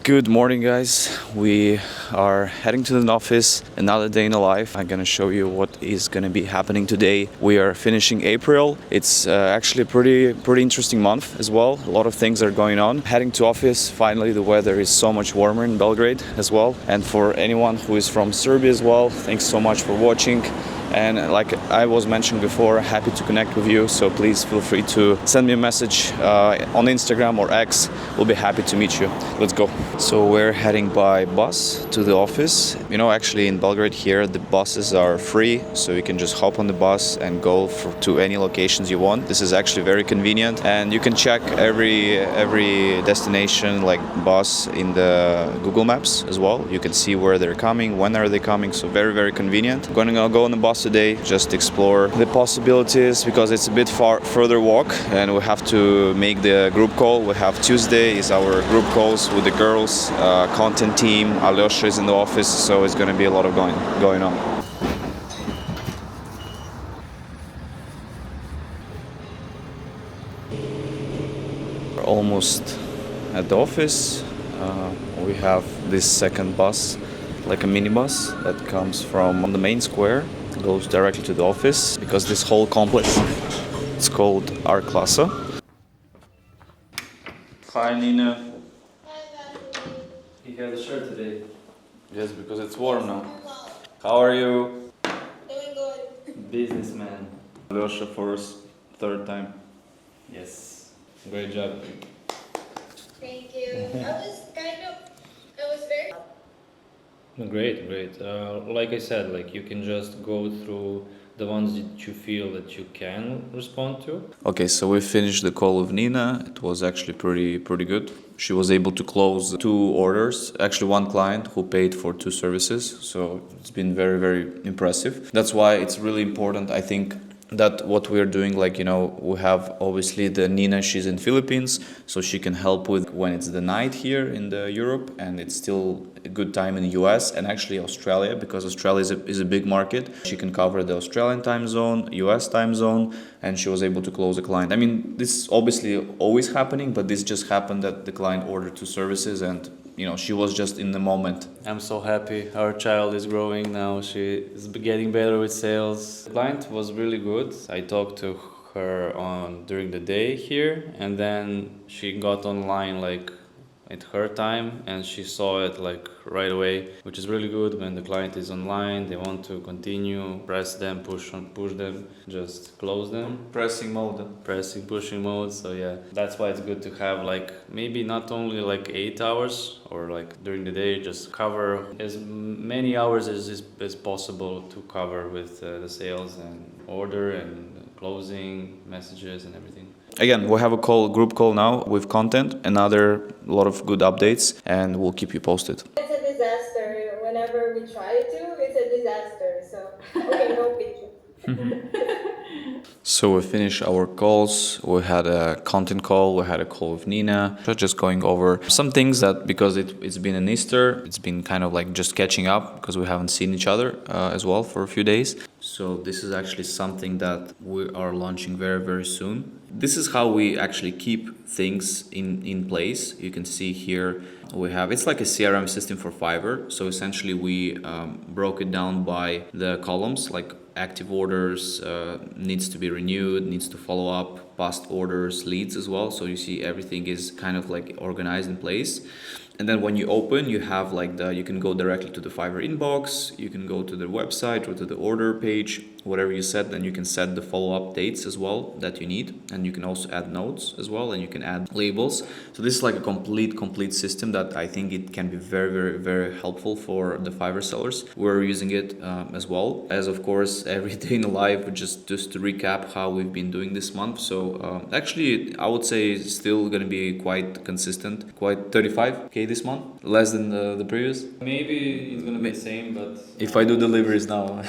Good morning, guys. We are heading to the office. Another day in the life. I'm gonna show you what is gonna be happening today. We are finishing April. It's actually a pretty interesting month as well. A lot of things are going on. Heading to office. Finally, the weather is so much warmer in Belgrade as well. And for anyone who is from Serbia as well, thanks so much for watching. And like I was mentioning before, happy to connect with you. So please feel free to send me a message on Instagram or X. We'll be happy to meet you. Let's go. So we're heading by bus to the office. You know, actually in Belgrade here, the buses are free. So you can just hop on the bus and go to any locations you want. This is actually very convenient. And you can check every destination like bus in the Google Maps as well. You can see where they're coming, when are they coming. So very convenient. I'm gonna go on the bus today, just explore the possibilities because it's a bit further walk and we have to make the group call. We have Tuesday is our group calls with the girls, content team. Alyosha is in the office, so it's going to be a lot of going on. We're almost at the office. We have this second bus, like a minibus that comes from the main square. Goes directly to the office because this whole complex is called R Klasa. Hi Nina. You have the shirt today. Yes, because it's warm now. How are you? Doing good. Businessman. Alyosha for third time. Yes. Great job. Thank you. I was very. Great. Like I said, like you can just go through the ones that you feel that you can respond to. Okay, so we finished the call with Nina. It was actually pretty good. She was able to close 2 orders. Actually, one client who paid for 2 services. So it's been very impressive. That's why it's really important, I think, that what we're doing, like, you know, we have obviously the Nina, she's in Philippines, so she can help with when it's the night here in the Europe and it's still a good time in the US and actually Australia, because Australia is a big market. She can cover the Australian time zone, US time zone, and she was able to close a client. I mean, this is obviously always happening, but this just happened that the client ordered 2 services and you know, she was just in the moment. I'm so happy. Our child is growing now. She is getting better with sales. The client was really good. I talked to her during the day here, and then she got online like at her time, and she saw it like right away, which is really good. When the client is online, they want to continue, push them, just close them. Pushing mode. So yeah, that's why it's good to have like maybe not only like 8 hours or like during the day, just cover as many hours as possible to cover with the sales and order and closing messages and everything. Again, we'll have a group call now with content, another lot of good updates, and we'll keep you posted. It's a disaster. Whenever we try to, it's a disaster. So, okay, no picture. So we finished our calls. We had a content call. We had a call with Nina. Just going over some things that, because it's been an Easter, it's been kind of like just catching up because we haven't seen each other as well for a few days. So this is actually something that we are launching very soon. This is how we actually keep things in place. You can see here we have, it's like a CRM system for Fiverr. So essentially we broke it down by the columns, like active orders, needs to be renewed, needs to follow up, past orders, leads as well. So you see everything is kind of like organized in place. And then when you open, you have like you can go directly to the Fiverr inbox, you can go to the website or to the order page, whatever you set, then you can set the follow-up dates as well that you need. And you can also add notes as well, and you can add labels. So this is like a complete system that I think it can be very helpful for the Fiverr sellers. We're using it as well as, of course, every day in the life, just to recap how we've been doing this month. So actually, I would say it's still going to be quite consistent, quite 35K this month, less than the previous. Maybe it's gonna be the same, but if I do deliveries now,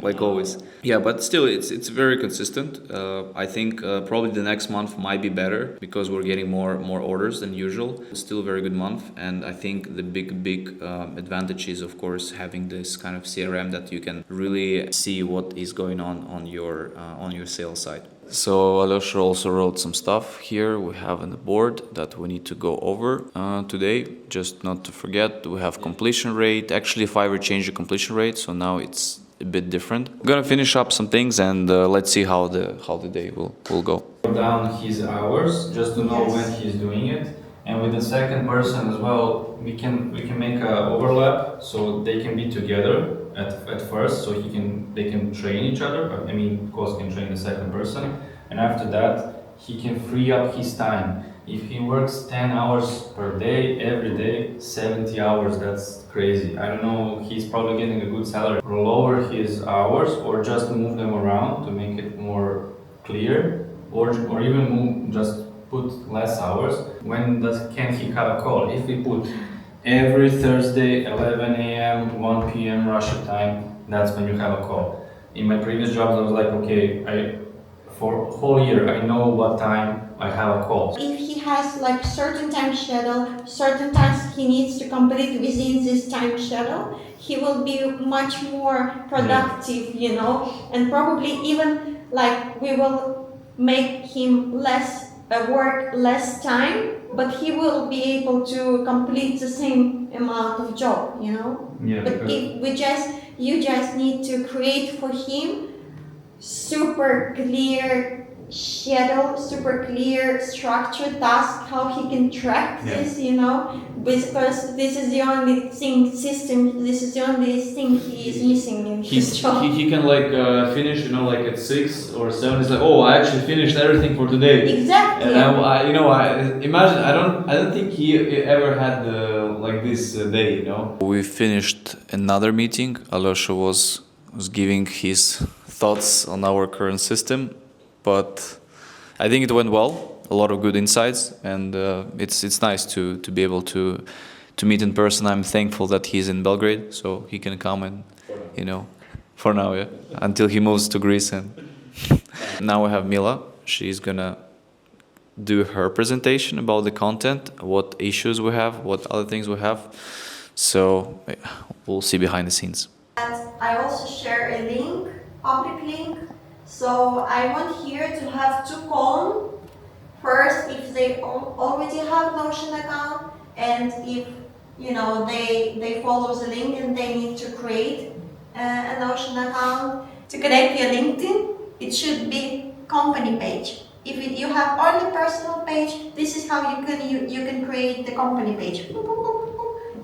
like always. Yeah, but still, it's very consistent. I think probably the next month might be better because we're getting more orders than usual. It's still a very good month, and I think the big advantage is, of course, having this kind of CRM that you can really see what is going on your sales side. So Alyosha also wrote some stuff here we have on the board that we need to go over today. Just not to forget, we have completion rate. Actually, Fiverr changed the completion rate, so now it's a bit different. I'm gonna finish up some things and let's see how the day will go. Down his hours just to know when he's doing it, and with the second person as well, we can make a overlap so they can be together at first, so they can train each other. I mean, of course, can train the second person, and after that he can free up his time. If he works 10 hours per day, every day, 70 hours, that's crazy. I don't know, he's probably getting a good salary. Lower his hours or just move them around to make it more clear, or even just put less hours. When can he have a call? If we put every Thursday 11 a.m. 1 p.m. Russia time, that's when you have a call. In my previous jobs I was like, okay, for a whole year I know what time I have a call. If he has like certain time schedule, certain tasks he needs to complete within this time schedule, he will be much more productive, you know, and probably even like we will make him work less time, but he will be able to complete the same amount of job, you know. Yeah, But if you just need to create for him super clear schedule, super clear structured task, how he can track this, you know, because this is the only this is the only thing he is missing in his job. He can like finish, you know, like at 6 or 7. It's like, oh, I actually finished everything for today. Exactly. And I imagine I don't think he ever had like this day, you know. We finished another meeting. Alyosha was giving his thoughts on our current system, but I think it went well. A lot of good insights, and it's nice to be able to meet in person. I'm thankful that he's in Belgrade, so he can come and, you know, for now, yeah, until he moves to Greece. And now we have Mila. She's gonna do her presentation about the content, what issues we have, what other things we have. So we'll see behind the scenes. I also share a link, public link. So I want here to have two columns. First, if they already have Notion account, and if you know they follow the link and they need to create a Notion account. To connect your LinkedIn, it should be company page. If you have only personal page, this is how you can create the company page.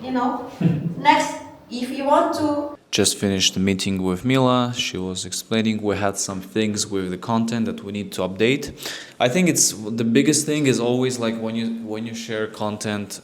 You know. Next, if you want to. Just finished the meeting with Mila. She was explaining we had some things with the content that we need to update. I think it's the biggest thing is always like when you share content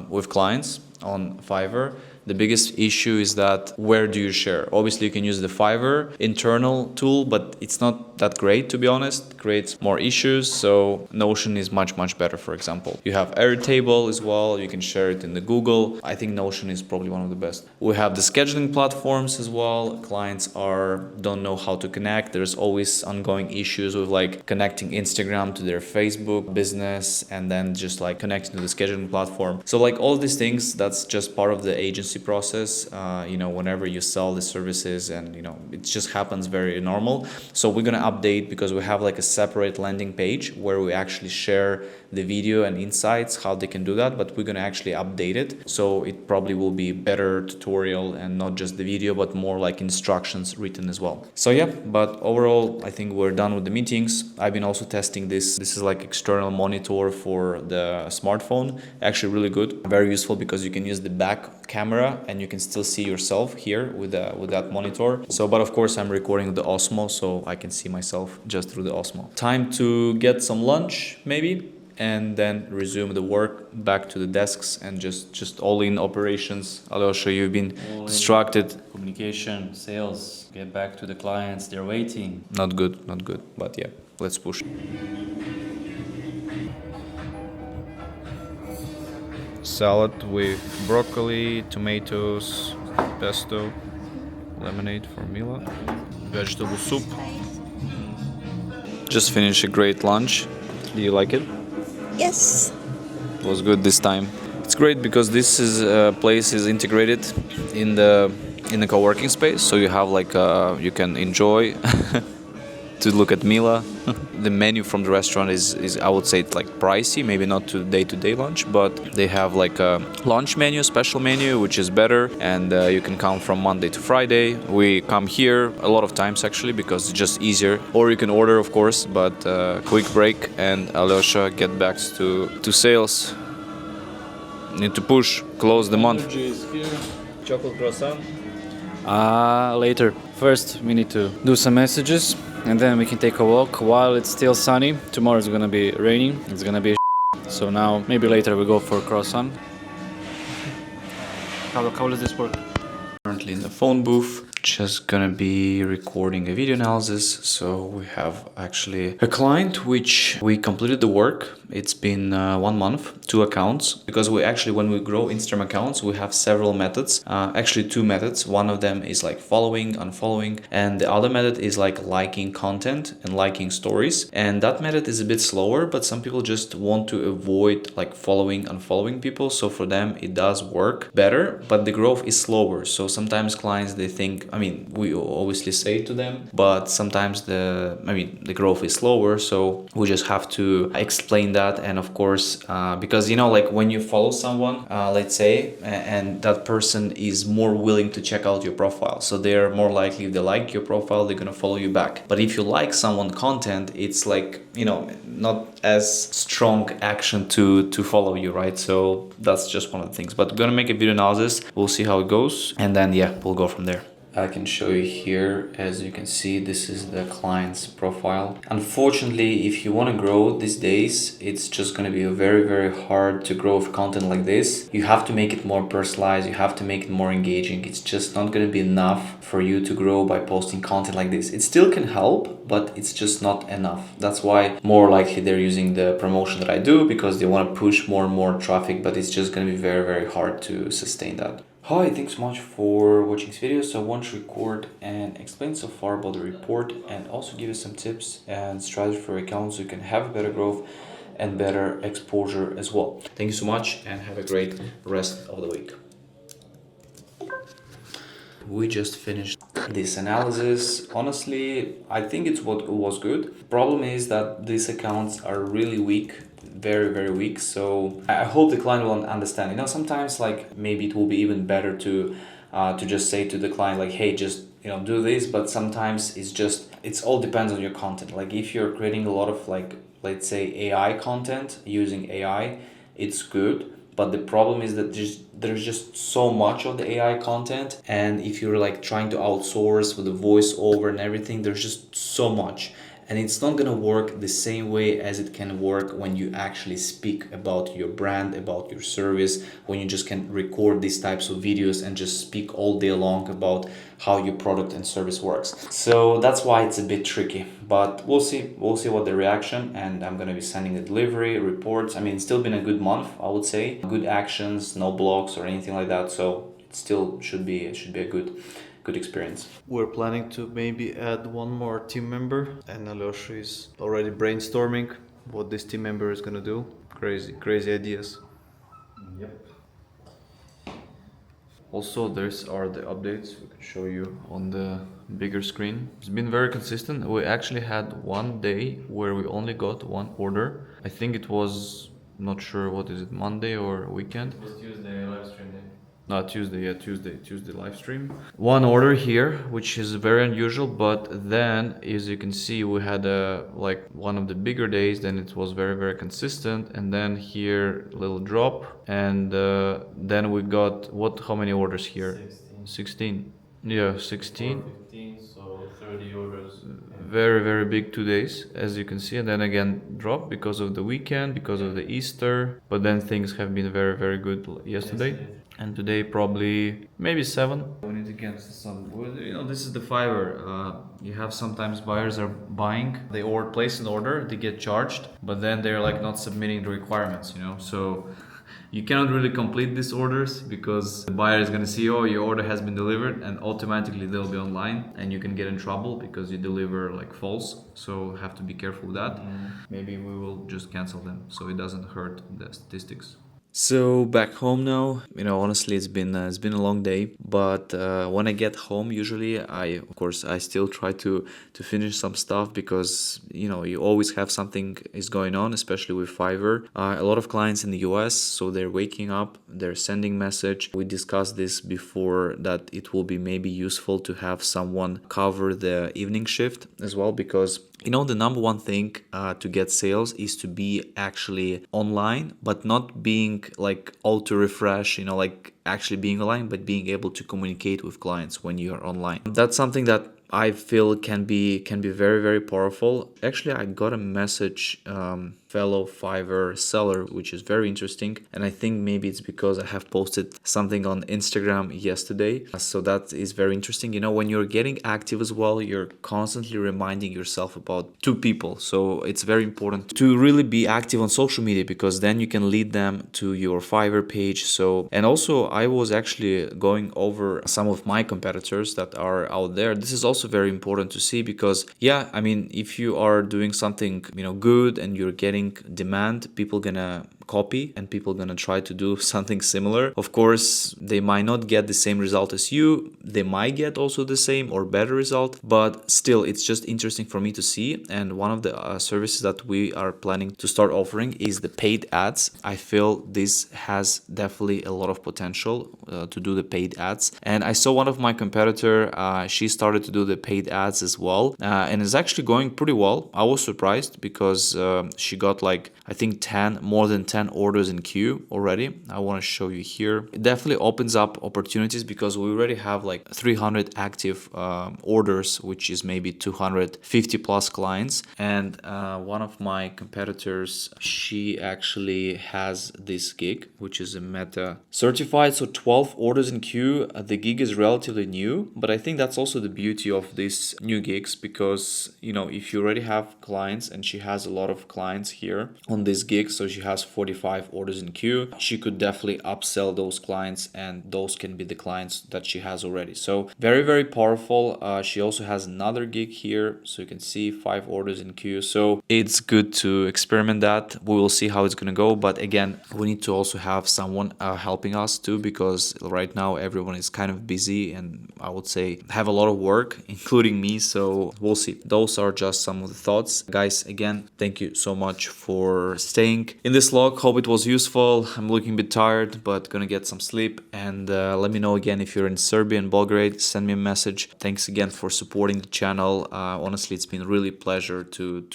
with clients on Fiverr. The biggest issue is that where do you share? Obviously, you can use the Fiverr internal tool, but it's not that great, to be honest. It creates more issues, so Notion is much better, for example. You have Airtable as well. You can share it in the Google. I think Notion is probably one of the best. We have the scheduling platforms as well. Clients don't know how to connect. There's always ongoing issues with like connecting Instagram to their Facebook business and then just like connecting to the scheduling platform. So like all these things, that's just part of the agency process, whenever you sell the services, and it just happens very normal. So we're gonna update, because we have like a separate landing page where we actually share the video and insights, how they can do that, but we're gonna actually update it, so it probably will be better tutorial and not just the video, but more like instructions written as well. So yeah, but overall I think we're done with the meetings. I've been also testing this is like external monitor for the smartphone, actually really good, very useful, because you can use the back camera and you can still see yourself here with that monitor. So but of course I'm recording with the Osmo, so I can see myself just through the Osmo. Time to get some lunch maybe, and then resume the work, back to the desks, and just all in operations. Alyosha, you've been distracted. Communication, sales, get back to the clients, they're waiting. Not good, but yeah, let's push. Salad with broccoli, tomatoes, pesto, lemonade for Mila, vegetable soup. Just finished a great lunch. Do you like it? Yes. It was good this time. It's great because this place is integrated in the co-working space, so you have like you can enjoy to look at Mila. The menu from the restaurant is I would say it's like pricey, maybe not to day lunch, but they have like a lunch menu, special menu, which is better, and you can come from Monday to Friday. We come here a lot of times actually because it's just easier, or you can order of course, but quick break and Alyosha get back to sales. Need to push, close the month. Energy is here. Chocolate croissant. Later. First, we need to do some messages, and then we can take a walk while it's still sunny. Tomorrow is gonna be raining. It's gonna be so now maybe later we go for croissant. How does this work? Currently in the phone booth, just gonna be recording a video analysis. So we have actually a client which we completed the work. It's been 1 month, 2 accounts, because we actually, when we grow Instagram accounts, we have several methods, actually 2 methods. One of them is like following, unfollowing, and the other method is like liking content and liking stories. And that method is a bit slower, but some people just want to avoid like following, unfollowing people. So for them, it does work better, but the growth is slower. So sometimes clients, they think, I mean, we obviously say to them, but sometimes the growth is slower. So we just have to explain that. And of course, because, you know, like when you follow someone, let's say, and that person is more willing to check out your profile. So they're more likely, if they like your profile, they're going to follow you back. But if you like someone content, it's like, you know, not as strong action to follow you, right? So that's just one of the things. But we're going to make a video analysis. We'll see how it goes. And then, yeah, we'll go from there. I can show you here, as you can see, this is the client's profile. Unfortunately, if you want to grow these days, it's just going to be very, very hard to grow with content like this. You have to make it more personalized. You have to make it more engaging. It's just not going to be enough for you to grow by posting content like this. It still can help, but it's just not enough. That's why more likely they're using the promotion that I do, because they want to push more and more traffic, but it's just going to be very, very hard to sustain that. Hi, thanks so much for watching this video. So I want to record and explain so far about the report and also give you some tips and strategy for accounts so you can have better growth and better exposure as well. Thank you so much and have a great rest of the week. We just finished this analysis. Honestly, I think it was good. Problem is that these accounts are really weak, very, very weak. So I hope the client will understand. You know, sometimes like maybe it will be even better to just say to the client like, hey, just, you know, do this. But sometimes it's all depends on your content. Like if you're creating a lot of like, let's say AI content using AI, it's good. But the problem is that there's just so much of the AI content, and if you're like trying to outsource with the voiceover and everything, there's just so much. And it's not gonna work the same way as it can work when you actually speak about your brand, about your service, when you just can record these types of videos and just speak all day long about how your product and service works. So that's why it's a bit tricky, but we'll see what the reaction, and I'm gonna be sending the delivery reports. I mean, it's still been a good month, I would say. Good actions, no blocks or anything like that. So it still should be a good experience. We're planning to maybe add one more team member, and Alyosha is already brainstorming what this team member is gonna do. Crazy ideas. Yep. Also, these are the updates we can show you on the bigger screen. It's been very consistent. We actually had one day where we only got one order. I think it was, not sure what is it, Monday or weekend? It was Tuesday, live stream day. Tuesday live stream. One order here, which is very unusual, but then as you can see, we had like one of the bigger days, then it was very, very consistent, and then here little drop, and then we got how many orders here? 16. Yeah, 16. 15, so 30 orders. Very, very big 2 days, as you can see, and then again drop because of the weekend, because of the Easter, but then things have been very, very good yesterday. And today probably maybe 7. We need to get some, you know, this is the Fiverr. You have sometimes buyers are buying, they place an order, they get charged, but then they're like not submitting the requirements, you know. So you cannot really complete these orders because the buyer is gonna see, oh, your order has been delivered, and automatically they'll be online, and you can get in trouble because you deliver like false. So have to be careful with that. Maybe we will just cancel them so it doesn't hurt the statistics. So back home now, honestly, it's been a long day. But when I get home, usually of course, I still try to finish some stuff because you always have something is going on, especially with Fiverr. A lot of clients in the US, so they're waking up, they're sending message. We discussed this before that it will be maybe useful to have someone cover the evening shift as well because the number one thing to get sales is to be actually online, but not being like auto refresh, like actually being online, but being able to communicate with clients when you are online. That's something that I feel can be very, very powerful. Actually, I got a message, fellow Fiverr seller, which is very interesting. And I think maybe it's because I have posted something on Instagram yesterday. So that is very interesting. When you're getting active as well, you're constantly reminding yourself about two people. So it's very important to really be active on social media because then you can lead them to your Fiverr page. So, and also I was actually going over some of my competitors that are out there. This is also very important to see because if you are doing something good and you're getting demand, people gonna copy and people gonna try to do something similar. Of course, they might not get the same result as you, they might get also the same or better result, but still it's just interesting for me to see. And one of the services that we are planning to start offering is the paid ads. I feel this has definitely a lot of potential to do the paid ads, and I saw one of my competitor, she started to do the paid ads as well, and it's actually going pretty well. I was surprised because she got like I think more than 10 orders in queue already. I want to show you here. It definitely opens up opportunities because we already have like 300 active orders, which is maybe 250 plus clients. And one of my competitors, she actually has this gig, which is a Meta certified. So 12 orders in queue. The gig is relatively new, but I think that's also the beauty of these new gigs because, if you already have clients, and she has a lot of clients here on this gig, so she has 45 orders in queue, she could definitely upsell those clients, and those can be the clients that she has already. So very, very powerful. She also has another gig here, so you can see 5 orders in queue. So it's good to experiment that. We will see how it's gonna go, but again, we need to also have someone helping us too, because right now everyone is kind of busy and I would say have a lot of work, including me. So we'll see. Those are just some of the thoughts. Guys, again, thank you so much for staying in this vlog. Hope it was useful. I'm looking a bit tired, but gonna get some sleep. And let me know again if you're in Serbia and Belgrade. Send me a message. Thanks again for supporting the channel. Honestly, it's been really pleasure to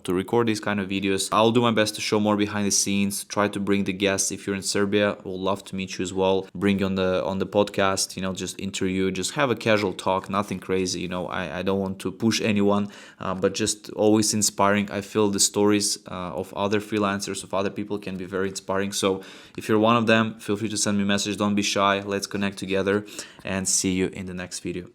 record these kind of videos. I'll do my best to show more behind the scenes. Try to bring the guests. If you're in Serbia, we'll love to meet you as well. Bring you on the podcast. Just interview. Just have a casual talk. Nothing crazy. I don't want to push anyone, but just always inspiring. I feel the stories of other freelancers, of other people can be very inspiring. So if you're one of them, feel free to send me a message. Don't be shy. Let's connect together and see you in the next video.